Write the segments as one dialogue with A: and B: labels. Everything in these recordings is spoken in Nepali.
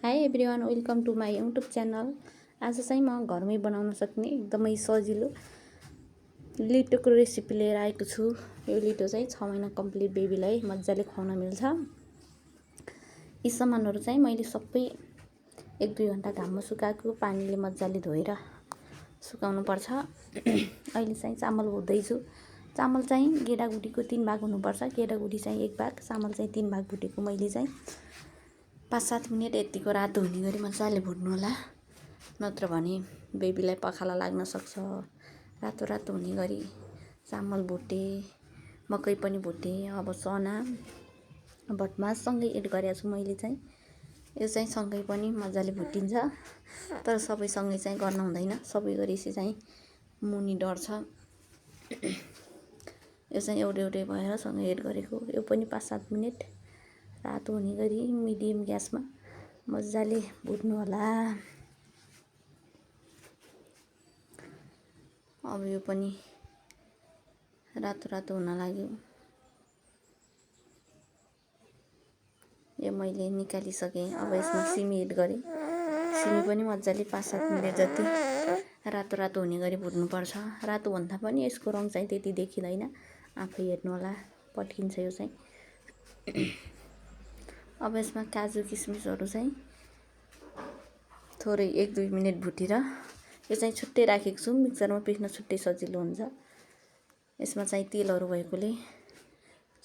A: High everyone, welcome to my YouTube channel. आज चाहिँ म घरमै बनाउन सक्ने एकदमै सजिलो लिटोको रेसिपी लिएर आएको छु। यो लिटो चाहिँ 6 महिना कम्प्लिट बेबीलाई मजाले खुवाउन मिल्छ। यी सामानहरू चाहिँ मैले सबै 1-2 घण्टा घाममा सुकाएको पानीले मजाले धोएर सुकाउनु पर्छ। अहिले चाहिँ चामल भुट्दैछु। चामल चाहिँ गेडागुडीको 3 भाग हुनुपर्छ। गेडागुडी चाहिँ 1 भाग, चामल चाहिँ 3 भाग भुटेको मैले चाहिँ 5-7 मिनट यतिको रातो हुने गरी मजाले भुट्नु होला, नत्र भने बेबीलाई पखाला लाग्न सक्छ। रातो रातो हुने गरी चामल भुटे, मकै पनि भुटे, अब चना भटमाससँगै एड गरेको छु मैले चाहिँ। यो चाहिँ सँगै पनि मजाले भुटिन्छ, तर सबै सँगै चाहिँ गर्न हुँदैन। सबै गरेपछि चाहिँ मुनि डढ्छ। यो चाहिँ एउटै भएर सँगै एड गरेको। यो पनि 5-7 मिनट रातो हुने गरी मिडियम ग्यासमा मजाले भुट्नु होला। अब यो पनि रातो रातो हुन लाग्यो। यो मैले निकालिसकेँ। अब यसमा सिमी एड गरेँ। सिमी पनि मजाले 5-7 मिनट जति रातो रातो हुने गरी भुट्नुपर्छ। रातो भन्दा पनि यसको रङ चाहिँ त्यति देखिँदैन, आफै हेर्नु होला, पट्किन्छ यो चाहिँ। अब यसमा काजु किसमिसहरू चाहिँ थोरै 1-2 मिनट भुटेर यो चाहिँ छुट्टै राखेको छु। मिक्सरमा पिस्न छुट्टै सजिलो हुन्छ। यसमा चाहिँ तेलहरू भएकोले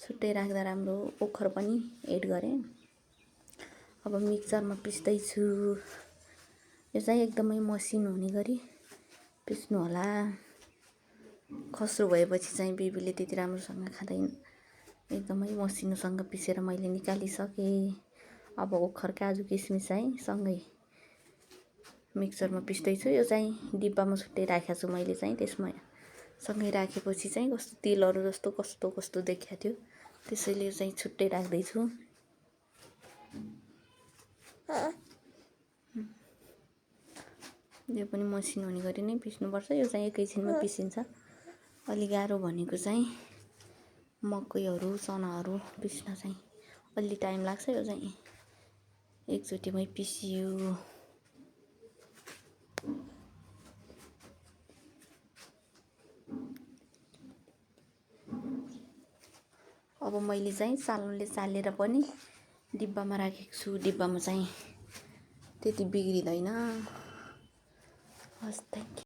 A: छुट्टै राख्दा राम्रो। ओखर पनि एड गरेँ। अब मिक्सरमा पिस्दैछु। यो चाहिँ एकदमै मसिनो हुने गरी पिस्नु होला। खस्रो भएपछि चाहिँ बेबीले त्यति राम्रोसँग खाँदैन। एकदमै मसिनोसँग पिसेर मैले निकालिसकेँ। अब ओखर काजु किसमिस चाहिँ सँगै मिक्सरमा पिस्दैछु। यो चाहिँ डिब्बामा छुट्टै राखेको छु मैले चाहिँ। त्यसमा सँगै राखेपछि चाहिँ कस्तो तेलहरू जस्तो कस्तो देखिएको थियो, त्यसैले यो चाहिँ छुट्टै राख्दैछु। यो पनि मसिनो हुने गरी नै पिस्नुपर्छ। यो चाहिँ एकैछिनमा पिसिन्छ। अलि गाह्रो भनेको चाहिँ मकैहरू चनाहरू पिस्न चाहिँ अलि टाइम लाग्छ। यो चाहिँ एकचोटिमै पिसियो। अब मैले चाहिँ चालनले चालेर पनि डिब्बामा राखेको छु। डिब्बामा चाहिँ त्यति बिग्रिँदैन। हस्, थ्याङ्क यू।